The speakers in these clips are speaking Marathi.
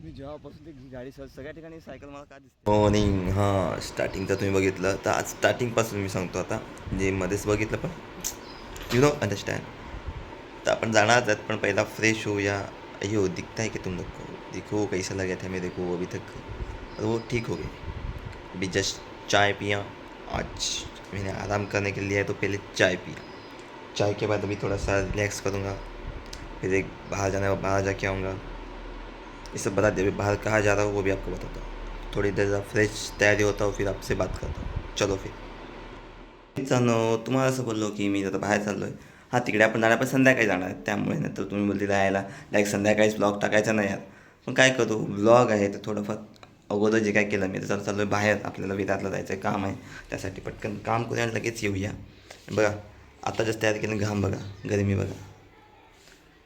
मी जेव्हापासून ती गाडी सगळ्या ठिकाणी सायकल मला का दिसते. मॉर्निंग हां स्टार्टिंगचं तुम्ही बघितलं तर आज स्टार्टिंगपासून मी सांगतो आता जे मध्येच बघितलं पण यू नो अंडरस्टँड. तर आपण जाणार आहोत पण पहिला फ्रेश होऊया. अयो दिखता है कि तुम लोग को देखो कैसा लगा था मेरे को अभी तक और वो ठीक हो गई. अभी जस्ट चाय पिया. आज मैंने आराम करने के लिए है तो पहले चाय पिया. चाय के बाद अभी थोड़ा सा रिलैक्स करूँगा. फिर एक बाहर जाके आऊँगा. ये सब बता दे. अभी बाहर कहाँ जा रहा हूँ वो भी आपको बताता हूँ. थोड़ी देर फ्रेश तैयारी होता हूँ फिर आपसे बात करता हूँ. चलो फिर. मित्रांनो तुम्हाला असं बोललो की मी आता बाहेर चाललो आहे. हां तिकडे आपण जाणार पण संध्याकाळी जाणार आहे त्यामुळे नाही तर तुम्ही बोलते राहायला डायरेक्ट संध्याकाळीच ब्लॉग टाकायचा नाही यार. पण काय करू ब्लॉग आहे तर थोडंफार अगोदर जे काय केलं मी तर चाललो आहे बाहेर. आपल्याला विरारला जायचं आहे काम आहे त्यासाठी पटकन काम करूया आणि लगेच येऊया. बघा आता जस्ट तयार केलं घाम बघा गरमी बघा.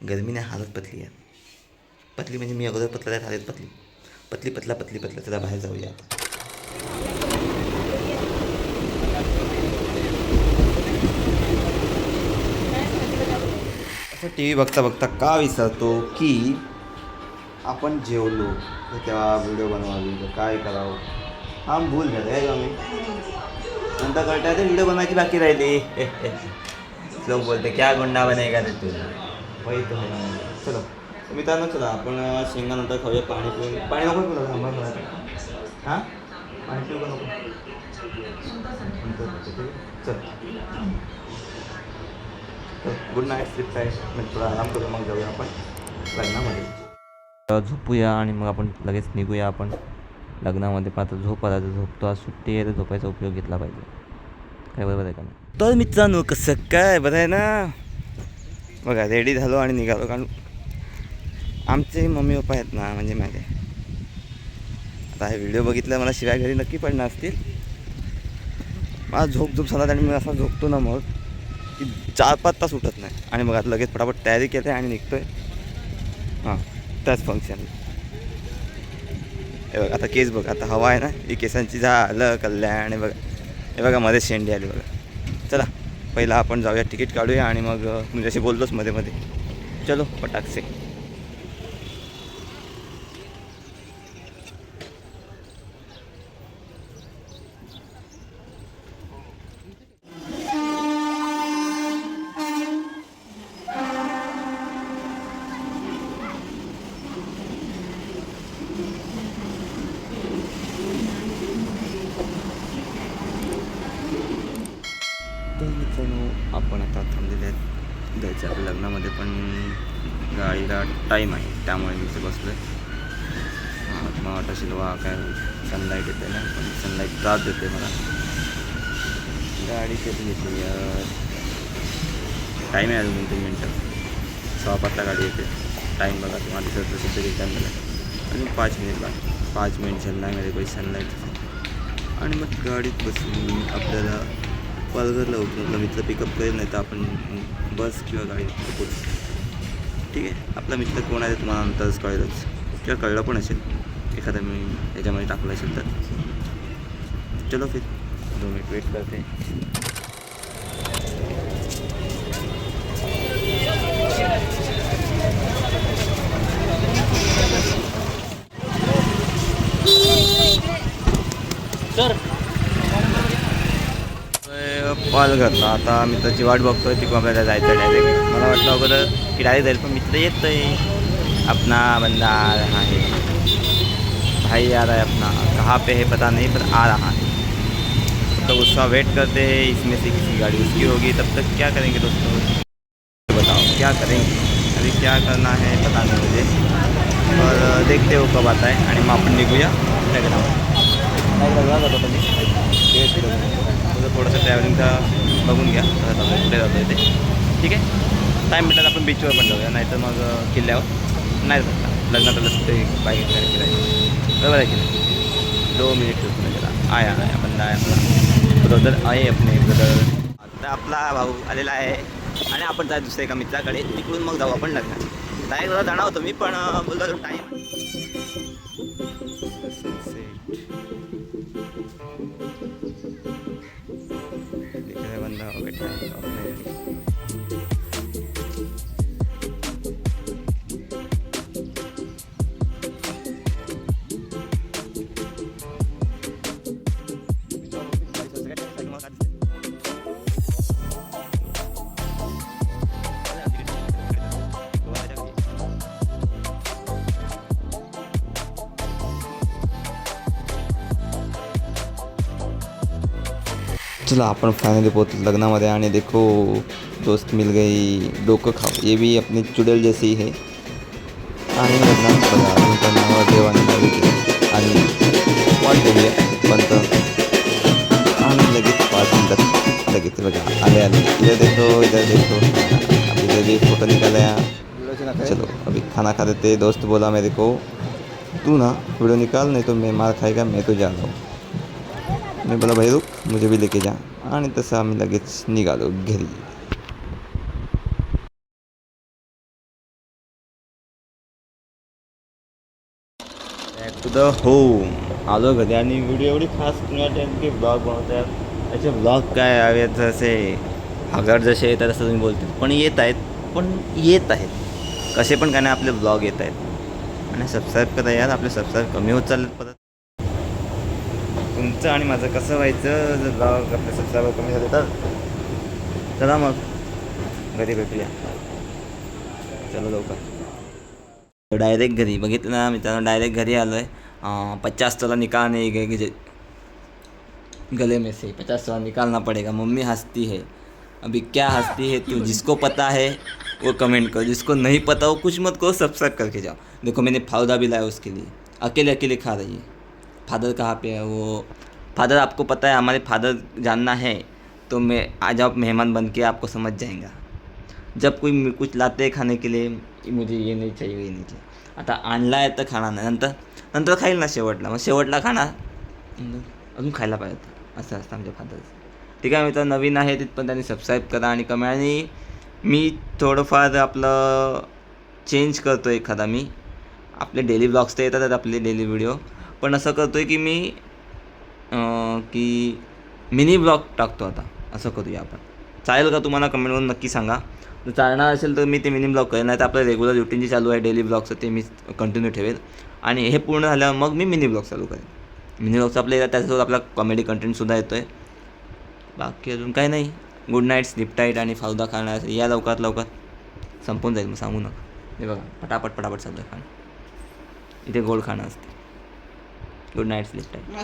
गरमीने हालत पतली आहे. पतली म्हणजे मी अगोदर पतला हालत पतली पतली पतला चला बाहेर जाऊया. टी व्ही बघता बघता का विसरतो की आपण जेवलो तर तेव्हा व्हिडिओ बनवावी तर काय करावं हा भूल झालं आहे का मी नंतर कळतं ते व्हिडिओ बनवायची बाकी राहिली. लोक बोलते क्या गुंडा बनेगा रे तू वही तो है ना. चलो मित्रांनो चला आपण शेंगानंतर खाऊया. पाणी पिऊन पाणी नको पिऊ थांबा. हां पाणी पिऊ का नको चल. गुड नाईट स्लीप टाईम म्हणजे थोडा आराम करू मग जाऊया आपण लग्नामध्ये. झोपूया आणि मग आपण लगेच निघूया आपण लग्नामध्ये. पाहता झोप आला तर झोपतो. आज सुट्टी आहे तर झोपायचा उपयोग घेतला पाहिजे. काय बरोबर आहे का नाही. तर मित्रांनो कसं काय बरं आहे ना. बघा रेडी झालो आणि निघालो कारण आमचे मम्मी पप्पा आहेत ना म्हणजे माझे आता हे व्हिडिओ बघितलं मला शिवाय घरी नक्की पडणार असतील. मला झोप झाला आणि मी असा झोपतो ना मग की 4-5 तास उठत नाही. आणि मग आता लगेच फटाफट तयारी केली आणि निघतो आहे हां त्याच फंक्शन. हे बघा आता केस बघ आता हवा आहे ना ही केसांची झालं कल्याण. हे बघा हे बघा मध्ये शेंडी आली बघा. चला पहिला आपण जाऊया तिकीट काढूया आणि मग तुमच्याशी बोलतोच मध्ये चलो पटाकसे. तर मित्रांनो आपण आता थांबलेले आहेत जायचं आपल्या लग्नामध्ये पण गाडीला टाईम आहे त्यामुळे मी इथे बसलो आहे. मग वाटत शिलवा काय सनलाईट येते ना पण सनलाईट त्रास देते मला. गाडी कधी घेतली यार. टाईम आहे अजून 2-3 मिनटं 6:05ला गाडी येते. टाईम बघा तुम्हाला दिसत सुद्धा किती टाईम झाला अजून 5 मिनिट लागते. 5 मिनिट सनलाईटमध्ये काही सनलाईट आणि मग गाडीत बसून आपल्याला पालघरला आपला मित्र पिकअप करेल नाही तर आपण बस किंवा गाडी पोचू. ठीक आहे. आपला मित्र कोण आहे तुम्हाला नंतरच कळेलच किंवा कळलं पण असेल एखादा मी याच्यामध्ये टाकलं असेल तर. चलो फिर 2 मिनिट वेट करते. सर पालघरला आता मित्राची वाट बघतोय तिकडून आपल्याला जायचं डायरेक्ट. मला वाटलं अगोदर की डायरेक्ट जाईल पण मित्र येत आहे. अपना बंदा आ रहा है भाई आ रहा है अपना. कहाँ पे है पता नहीं पर आ रहा है. तो उसका वेट करते हैं. इसमें से किसी गाड़ी उसकी होगी तब तक क्या करेंगे दोस्तों बताओ क्या करेंगे. अभी क्या करना है पता नहीं मुझे और देखते हो कब आता है आणि मग आपण निघूया लग्नावर. लग्नात जातो तुम्ही थोडंसं ट्रॅव्हलिंगचा बघून घ्या कुठे जातो आहे ते. ठीक आहे. टाईम भेटला आपण बीचवर पण जाऊया नाहीतर मग किल्ल्यावर नाही जात लग्नात आलं ते बाईक फिरायचं बरोबर आहे की नाही. 2 मिनिट रुकून गेला आया बंदा आहे आपला ब्रदर आहे अपने ब्रदर. आता आपला भाऊ आलेला आहे आणि आपण जाय दुसऱ्या एका मित्राकडे तिकडून मग जाऊ आपण लग्नात. डायरेक्ट जाणार होतो मी पण बोललो टाईम बंदा चला आपण फायनली पोहोचलो लग्नामध्ये आणि देखो दोस्त मिल गई डोकं खाओ ये भी अपनी चुडेल जैसी है आणि लग्नात बघा अजून पण देवाने बघितले आणि वाट बघूया पण आणि लगेच 5 मिनटात लगेच बघा आले इधर देखो अभी इधर भी फोटो निकाला चलो अभी खाना खा देते दोस्त बोला मेरे को तू ना वीडियो निकाल नहीं तो मैं मार खाएगा मैं तो जा रहा हूँ मैं बोला भाई रुक मुझे भी लेके जा आणि तसं आम्ही लगेच निघालो घरी बॅक टू द होम आलो घरी आणि व्हिडिओ एवढी फास्ट की ब्लॉग बनवतात त्याचे ब्लॉग काय आहेत जसे हजार जसे येतात असं तुम्ही बोलते पण येत आहेत कसे पण काय नाही आपले ब्लॉग येत आहेत आणि सबस्क्राईब करा यार आपले सबस्क्राईब कमी होत चाललेत परत तुमचं आणि माझं कसं व्हायचं जर ब्लॉग आपले सबस्क्रायबर कमी झाले तर चला मग घरी भेटूया चलो लवकर डायरेक्ट घरी बघितलं ना मित्रांनो डायरेक्ट घरी आलो आहे 50 तोला निकालने गए गले में से 50 तोला निकालना पड़ेगा मम्मी हंसती है अभी क्या हंसती है तू जिसको पता है वो कमेंट करो जिसको नहीं पता वो कुछ मत करो सब्सक्राइब करके जाओ देखो मैंने फालूदा भी लाया उसके लिए अकेले खा रही है फादर कहाँ पे है वो फादर आपको पता है हमारे फादर जानना है तो मैं आ जाओ मेहमान बन के आपको समझ जाएगा जब कोई कुछ लाते हैं खाने के लिए मुझे ये नहीं चाहिए ये नाही चाहिए आता आणला आहे तर खाणार नाही नंतर खाईल ना शेवटला मग शेवटला खाणार अजून खायला पाहिजे असं असतं आमच्या फादरचं ठीक आहे मित्र नवीन आहे तिथं त्यांनी सबस्क्राईब करा आणि कमेंट आणि मी थोडंफार आपलं चेंज करतो एखादा मी आपले डेली ब्लॉग्स तर येतात आपले डेली व्हिडिओ पण असं करतो आहे की मी की मिनी ब्लॉग टाकतो आता असं करूया आपण चालेल का तुम्हाला कमेंटवरून नक्की सांगा जर चालणार असेल तर मी ते मिनी ब्लॉग करेन नाही तर आपलं रेग्युलर रुटीन जे चालू आहे डेली ब्लॉगचं ते मी कंटिन्यू ठेवेल आणि हे पूर्ण झाल्यावर मग मी मिनी ब्लॉग चालू करेन मिनी ब्लॉगचं आपल्या त्याच्यासोबत आपला कॉमेडी कंटेंटसुद्धा येतो आहे बाकी अजून काही नाही गुड नाईट स्लीप टाईट आणि फालुदा खाणार या लवकर संपून जाईल मग सांगू नका हे बघा पटापट चालू आहे खाणं इथे गोड खाणं असते गुड नाईट स्लीप टाईट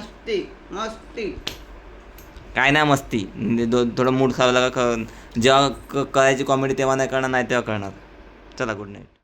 मस्ती काय नाही मस्ती थोडं मूड खावं लागा जेव्हा करायची कॉमेडी तेव्हा नाही करणार नाही तेव्हा करणार चला गुड नाईट